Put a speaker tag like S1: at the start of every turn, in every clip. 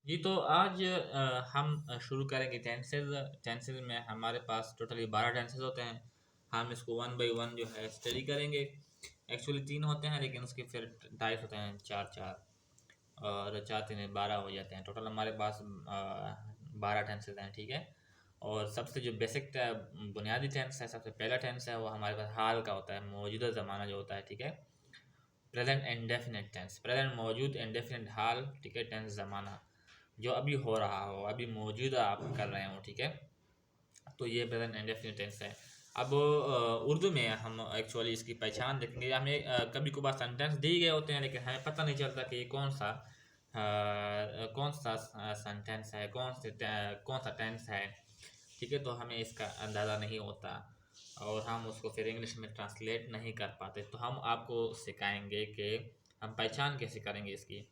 S1: जी, तो आज हम शुरू करेंगे टेंसेज़। टेंसेज़ में हमारे पास टोटली 12 टेंसेज़ होते हैं। हम इसको वन बाय वन जो है स्टडी करेंगे। एक्चुअली 3 होते हैं, लेकिन उसके फिर टाइप होते हैं 4-4, और 4 3 12 हो जाते हैं। टोटल हमारे पास 12 टेंसेज़ हैं, ठीक है। और सबसे जो बेसिक बुनियादी टेंस है, सबसे पहला टेंस है, वो हमारे पास हाल का होता है, मौजूदा ज़माना जो होता है, ठीक है। प्रेजेंट इंडेफिनिट टेंस, प्रेजेंट मौजूद, इंडेफिनिट हाल, ठीक है, टेंस ज़माना जो अभी हो रहा हो, अभी मौजूदा आप कर रहे हो, ठीक है। तो ये प्रेजेंट इंडेफिनिट टेंस है। अब उर्दू में हम एक्चुअली इसकी पहचान देखेंगे। हमें कभी कभार सेंटेंस दिए गए होते हैं, लेकिन हमें पता नहीं चलता कि ये कौन सा सेंटेंस है, कौन सा टेंस है, ठीक है। तो हमें इसका अंदाज़ा नहीं होता, और हम उसको फिर इंग्लिश में ट्रांसलेट नहीं कर पाते। तो हम आपको सिखाएंगे कि हम पहचान कैसे करेंगे इसकी।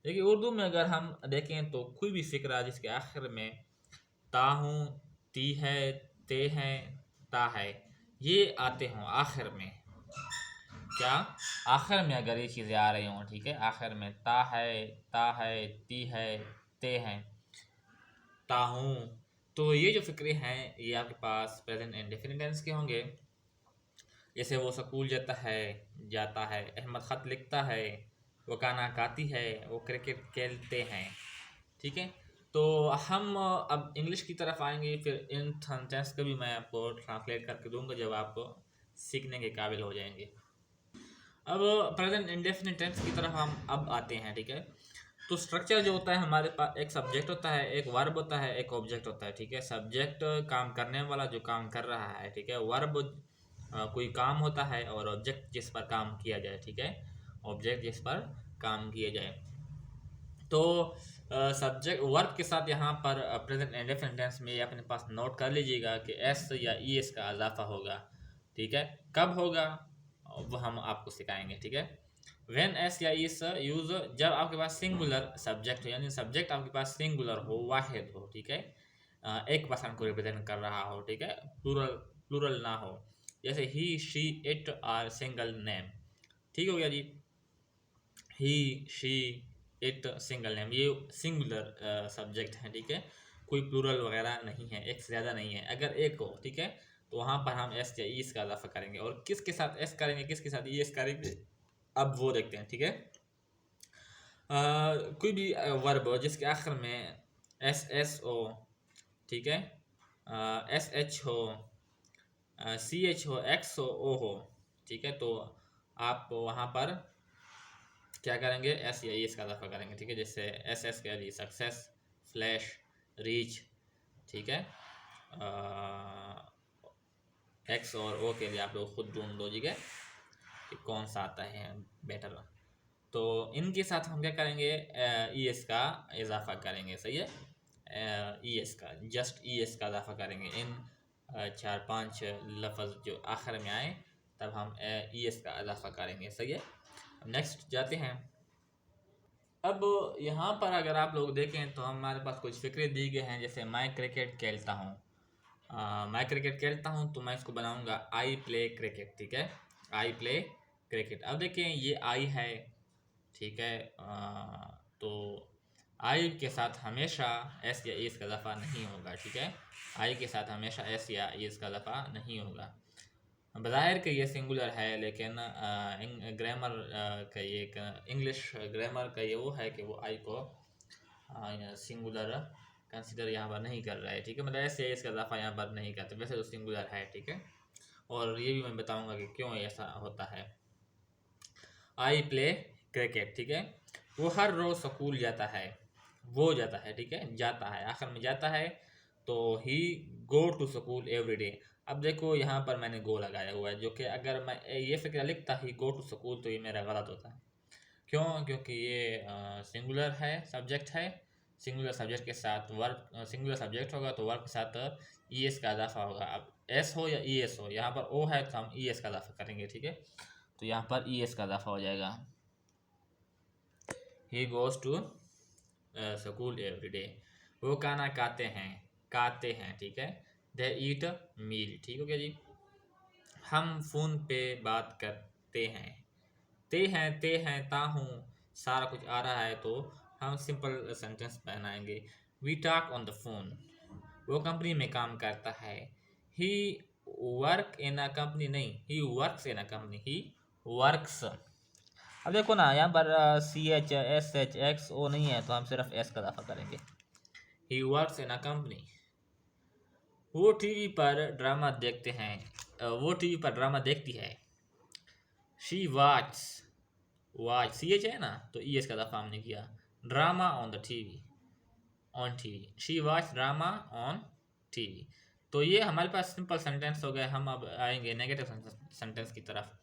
S1: देखिए, उर्दू में अगर हम देखें तो कोई भी फ़िक्रा जिसके आखिर में ता हूँ, ती है, ते हैं, ता है, ये आते हों आखिर में, क्या आखिर में अगर ये चीज़ें आ रही हों, ठीक है, आखिर में ता है, ती है, ते हैं, ता हूँ, तो ये जो फ़िक्रे हैं ये आपके पास प्रेजेंट इंडेफिनिट टेंस के होंगे। जैसे वो स्कूल जाता है, अहमद ख़त लिखता है, वो गाना गाती है, वो क्रिकेट खेलते हैं, ठीक है। तो हम अब इंग्लिश की तरफ आएंगे, फिर इन सेंटेंस को भी मैं आपको ट्रांसलेट करके दूंगा जब आप सीखने के काबिल हो जाएंगे। अब प्रेजेंट इंडेफिनिट टेंस की तरफ हम अब आते हैं, ठीक है। तो स्ट्रक्चर जो होता है, हमारे पास एक सब्जेक्ट होता है, एक वर्ब होता है, एक ऑब्जेक्ट होता है, ठीक है। सब्जेक्ट काम करने वाला जो काम कर रहा है, ठीक है। वर्ब कोई काम होता है, और ऑब्जेक्ट जिस पर काम किया जाए, ठीक है, ऑब्जेक्ट जिस पर काम किया जाए। तो सब्जेक्ट वर्ब के साथ यहाँ पर प्रेजेंट इंडेफिनिट टेंस में अपने पास नोट कर लीजिएगा कि एस या ई एस का इजाफा होगा, ठीक है। कब होगा वो हम आपको सिखाएंगे, ठीक है। व्हेन एस या इस यूज जब आपके पास सिंगुलर सब्जेक्ट हो, यानी सब्जेक्ट आपके पास सिंगुलर हो, वाहिद हो, ठीक है। एक पर्सन को रिप्रेजेंट कर रहा हो, ठीक है, प्लूरल प्लूरल ना हो। जैसे he, she, it are single name, ठीक हो गया जी। He, she, it single name, ये सिंगुलर सब्जेक्ट है, ठीक है। कोई प्लूरल वगैरह नहीं है, एक से ज़्यादा नहीं है। अगर एक हो, ठीक है, तो वहाँ पर हम एस या ईस का इजाफा करेंगे, और किसके साथ एस करेंगे, किसके साथ ई एस करेंगे, अब वो देखते हैं, ठीक है। कोई भी वर्ब हो जिसके आखिर में एस एस हो, ठीक है, एस एच हो, सी एच हो, एक्स हो, ओ हो, ठीक है, तो आप वहाँ पर क्या करेंगे, एस या एस का इजाफा करेंगे, ठीक है। जैसे एस एस के लिए सक्सेस, फ्लैश, रीच, ठीक है। एक्स और ओ के लिए आप लोग खुद ढूंढ लीजिए कि कौन सा आता है बेटर। तो इनके साथ हम क्या करेंगे, ई एस का इजाफा करेंगे, सही है। ई एस का, जस्ट ई एस का इजाफा करेंगे इन 4-5 लफ्ज़ जो आखिर में आए, तब हम ई एस का इजाफा करेंगे, सही है। नेक्स्ट जाते हैं। अब यहाँ पर अगर आप लोग देखें तो हमारे पास कुछ फ़िक्रे दी गए हैं। जैसे मैं क्रिकेट खेलता हूँ, मैं क्रिकेट खेलता हूँ, तो मैं इसको बनाऊँगा आई प्ले क्रिकेट, ठीक है, आई प्ले क्रिकेट। अब देखें ये आई है, ठीक है। तो आई के साथ हमेशा एस या एस का इजाफा नहीं होगा, ठीक है। आई के साथ हमेशा एस या एस का इजाफा नहीं होगा। बज़ाहिर कि ये सिंगुलर है, लेकिन ग्रामर का ये एक इंग्लिश ग्रामर का ये वो है कि वो आई को सिंगुलर कंसिडर यहाँ पर नहीं कर रहा है, ठीक है। मतलब ऐसे इसका इजाफा यहाँ पर नहीं करते, वैसे तो सिंगुलर है, ठीक है। और ये भी मैं बताऊँगा कि क्यों ऐसा होता है। आई प्ले क्रिकेट, ठीक है। वो हर रोज़ स्कूल जाता है, वो जाता है, ठीक है, जाता है, आखिर में जाता है। तो he go to school every day. अब देखो यहाँ पर मैंने गो लगाया हुआ है, जो कि अगर मैं ये फिक्र लिखता ही गो टू स्कूल, तो ये मेरा गलत होता है। क्यों? क्योंकि ये सिंगुलर है, सब्जेक्ट है। सिंगुलर सब्जेक्ट के साथ वर्ब, सिंगुलर सब्जेक्ट होगा तो वर्ब के साथ ई एस का इजाफा होगा। अब एस हो या ई एस हो, यहाँ पर ओ है तो हम ई एस का इजाफा करेंगे, ठीक है। तो यहाँ पर ई एस का इजाफा हो जाएगा। He goes to school every day. वो खाना खाते हैं, ठीक है। दे ईट मील, ठीक हो गया जी। हम फ़ोन पे बात करते हैं, ते हैं ता हूँ, सारा कुछ आ रहा है तो हम सिंपल सेंटेंस बनाएंगे। We talk on the phone, वो कंपनी में काम करता है। ही वर्क इन अ कंपनी, नहीं, he works in a company, he works. अब देखो ना, यहाँ पर CHSHXO नहीं है, तो हम सिर्फ S का इजाफा करेंगे। He works in a company. वो टीवी पर ड्रामा देखते हैं, वो टीवी पर ड्रामा देखती है। शी वॉच, CH है ना, तो ES का इजाफा हमने किया। Drama on the TV, on TV, she watch drama on TV. तो ये हमारे पास सिंपल सेंटेंस हो गया। हम अब आएंगे नेगेटिव सेंटेंस की तरफ।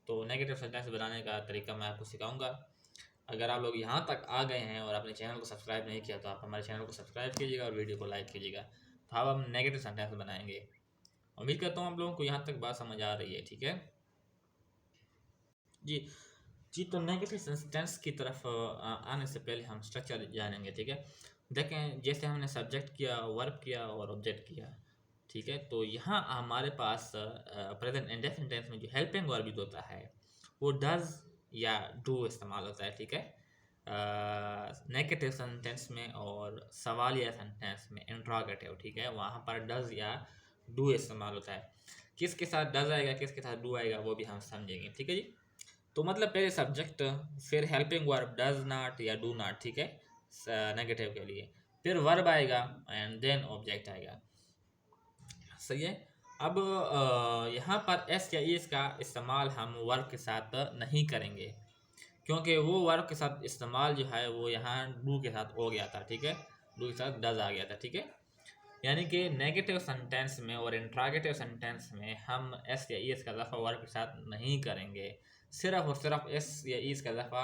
S1: तो नेगेटिव सेंटेंस बनाने का तरीका मैं आपको सिखाऊंगा। अगर आप लोग यहाँ तक आ गए हैं और अपने चैनल को सब्सक्राइब नहीं किया, तो आप हमारे चैनल को सब्सक्राइब कीजिएगा और वीडियो को लाइक कीजिएगा। तो अब हम नेगेटिव सेंटेंस बनाएंगे। उम्मीद करता हूँ आप लोगों को यहाँ तक बात समझ आ रही है, ठीक है जी। जी, तो नेगेटिव सेंटेंस की तरफ आने से पहले हम स्ट्रक्चर जानेंगे, ठीक है। देखें, जैसे हमने सब्जेक्ट किया, वर्ब किया और ऑब्जेक्ट किया, ठीक है। तो यहाँ हमारे पास प्रेजेंट इंडेफिनिट टेंस में जो हेल्पिंग वर्ब यूज होता है वो डज या डू इस्तेमाल होता है, ठीक है। नेगेटिव सेंटेंस में और सवालिया सेंटेंस में इंट्रोगेटिव, ठीक है, वहाँ पर डज या डू इस्तेमाल होता है। किसके साथ डज आएगा, किसके साथ डू आएगा, वो भी हम समझेंगे, ठीक है जी। तो मतलब पहले सब्जेक्ट, फिर हेल्पिंग वर्ब डज नॉट या डू नॉट, ठीक है, नेगेटिव के लिए, फिर वर्ब आएगा एंड देन ऑब्जेक्ट आएगा, सही है। अब यहाँ पर एस या इस का इस्तेमाल हम वर्ब के साथ नहीं करेंगे, क्योंकि वो वर्ब के साथ इस्तेमाल जो है वो यहाँ डू के साथ हो गया था, ठीक है, डू के साथ डज आ गया था, ठीक है। यानी कि नेगेटिव सेंटेंस में और इंट्रोगेटिव सेंटेंस में हम एस या इस का इजाफा वर्ब के साथ नहीं करेंगे, सिर्फ और सिर्फ एस या इस का इजाफा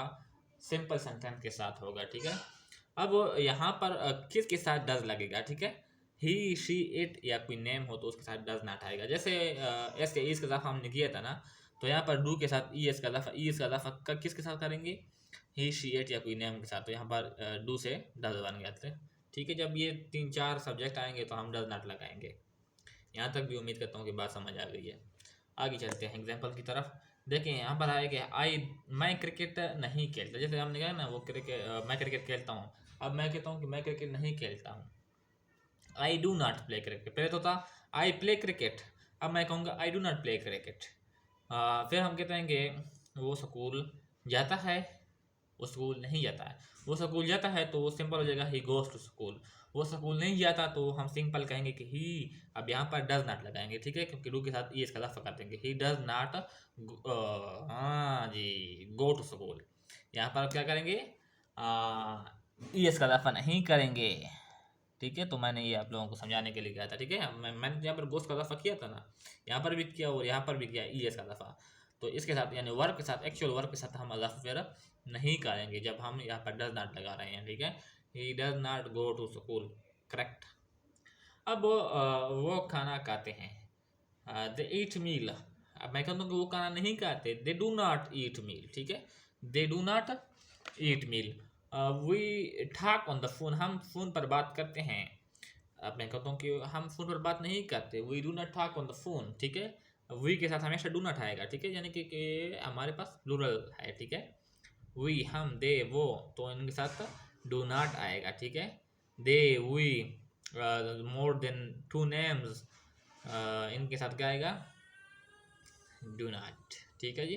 S1: सिंपल सेंटेंस के साथ होगा, ठीक है। अब यहाँ पर किसके साथ डज लगेगा, ठीक है, ही शी इट या कोई नेम हो तो उसके साथ डज नॉट आएगा। जैसे एस या इस का इजाफा हमने किया था ना, तो यहाँ पर डू के साथ ई एस का इजाफा किसके साथ करेंगे, ही शी इट या कोई नेम के साथ। तो यहाँ पर डू से डज बन गया था, ठीक है। जब ये 3-4 सब्जेक्ट आएंगे तो हम डज नॉट लगाएंगे। यहाँ तक भी उम्मीद करता हूँ कि बात समझ आ गई है। आगे चलते हैं एग्जाम्पल की तरफ। देखिए यहाँ पर आएगा मैं क्रिकेट नहीं खेलता। जैसे हमने कहा ना, वो मैं क्रिकेट खेलता हूँ। अब मैं कहता हूँ कि मैं क्रिकेट नहीं खेलता हूँ, I do not play cricket. पहले तो था आई प्ले क्रिकेट, अब मैं कहूँगा I do not play cricket. फिर हम कहते हैं कि वो स्कूल जाता है, वो स्कूल नहीं जाता है। वो स्कूल जाता है तो वो सिंपल हो जाएगा ही गोज टू स्कूल। वो स्कूल नहीं जाता तो हम सिंपल कहेंगे कि ही। अब यहाँ पर डज नॉट लगाएंगे, ठीक है, क्योंकि डू के साथ ई इसका इजाफा कर देंगे। ही डज नॉट, हाँ जी, गो टू स्कूल। यहाँ पर क्या करेंगे, ई इसका इजाफा नहीं करेंगे, ठीक है। तो मैंने ये आप लोगों को समझाने के लिए कहा था, ठीक है। मैंने यहाँ पर गोश्त का इजाफा किया था ना, यहाँ पर भी किया और यहाँ पर भी किया ई एस का इजाफा। तो इसके साथ यानी वर्ब के साथ, एक्चुअल वर्ब के साथ हम इजाफा फिर नहीं करेंगे जब हम यहाँ पर डज नॉट लगा रहे हैं, ठीक है। He does not go to school, correct. अब वो खाना खाते हैं, दे ईट मील। अब मैं कहता हूँ कि वो खाना नहीं खाते, दे डू नॉट ईट मील, ठीक है, they do not eat meal. We talk on the phone, हम फ़ोन पर बात करते हैं। अब मैं कहता हूँ कि हम फ़ोन पर बात नहीं करते, we do not talk on the phone, ठीक है। वी के साथ हमेशा डू नॉट आएगा, ठीक है, यानी कि हमारे पास प्लूरल है, ठीक है। वी, हम, दे, वो, तो इनके साथ डू नॉट आएगा, ठीक है। दे, वी, मोर देन 2 नेम्स, इनके साथ क्या आएगा, डू नॉट, ठीक है जी।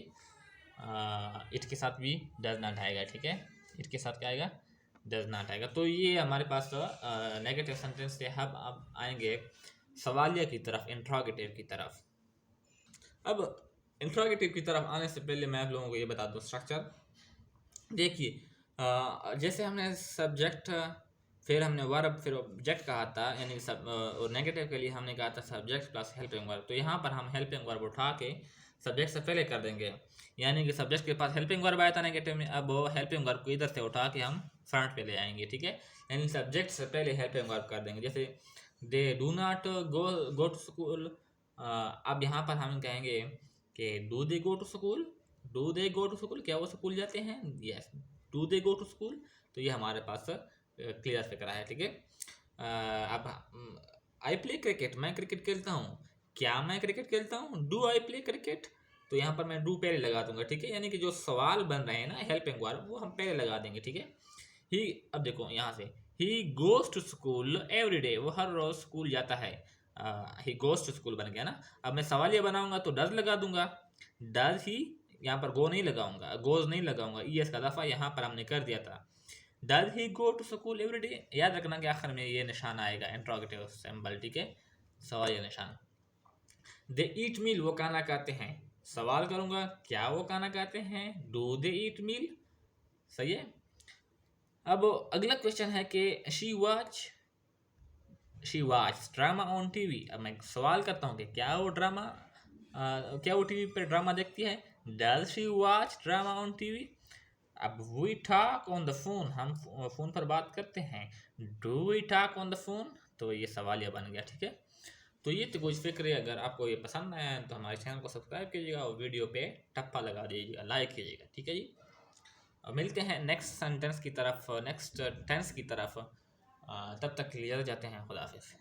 S1: इट के साथ भी डज नॉट आएगा, ठीक है, इट के साथ क्या आएगा, डज नॉट आएगा। तो ये हमारे पास नेगेटिव सेंटेंस थे। अब आएंगे सवालिया की तरफ, इंट्रोगेटिव की तरफ। अब इंट्रोगेटिव की तरफ आने से पहले मैं आप लोगों को ये बता दूँ स्ट्रक्चर। देखिए, जैसे हमने सब्जेक्ट, फिर हमने वर्ब, फिर ऑब्जेक्ट कहा था, यानी सब, और नेगेटिव के लिए हमने कहा था सब्जेक्ट प्लस हेल्पिंग वर्ब। तो यहाँ पर हम हेल्पिंग वर्ब उठा के सब्जेक्ट से पहले कर देंगे, यानी कि सब्जेक्ट के पास हेल्पिंग वर्ब आया था नेगेटिव में, अब वो हेल्पिंग वर्ब को इधर से उठा के हम फ्रंट पे ले आएंगे, ठीक है। यानी सब्जेक्ट से पहले हेल्पिंग वर्ब कर देंगे। जैसे they do not go to school. अब यहाँ पर हम कहेंगे कि do they go to school, do they go to school, क्या वो स्कूल जाते हैं, yes, do they go to school. तो ये हमारे पास क्लियर फिक्र है, ठीक है। अब आई प्ले क्रिकेट, मैं क्रिकेट खेलता हूँ, क्या मैं क्रिकेट खेलता हूँ, डू आई प्ले क्रिकेट। तो यहाँ पर मैं डू पहले लगा दूंगा, ठीक है, यानी कि जो सवाल बन रहे हैं ना हेल्पिंग वर्ब, वो हम पहले लगा देंगे, ठीक है। ही, अब देखो यहाँ से, he goes to school every day, वो हर रोज स्कूल जाता है। ही गोज टू स्कूल बन गया ना। अब मैं सवाल ये बनाऊंगा तो डज लगा दूंगा। डज ही, यहाँ पर गो नहीं लगाऊंगा, गोज नहीं लगाऊंगा, ईएस का दफा यहाँ पर हमने कर दिया था। Does he go to school every day, याद रखना कि आखिर में ये निशान आएगा, इंट्रोगेटिव सिंबल, ठीक है, सवाल या निशान। दे ईट मील, वो खाना खाते हैं। सवाल करूंगा क्या वो खाना खाते हैं, डू दे ईट मील, सही है। अब अगला क्वेश्चन है कि she watch drama on TV. अब मैं सवाल करता हूँ कि क्या वो टीवी पर ड्रामा देखती है, does she watch drama on TV. अब we talk on the phone, हम फोन पर बात करते हैं, do we talk on the phone, तो ये सवाल यह बन गया, ठीक है। तो ये तो कुछ फिक्र है। अगर आपको ये पसंद आया तो हमारे चैनल को सब्सक्राइब कीजिएगा और वीडियो पे टप्पा लगा दीजिएगा, लाइक कीजिएगा, ठीक है जी। और मिलते हैं नेक्स्ट सेंटेंस की तरफ, नेक्स्ट टेंस की तरफ। तब तक के लिए जाते हैं, खुदा हाफिज़।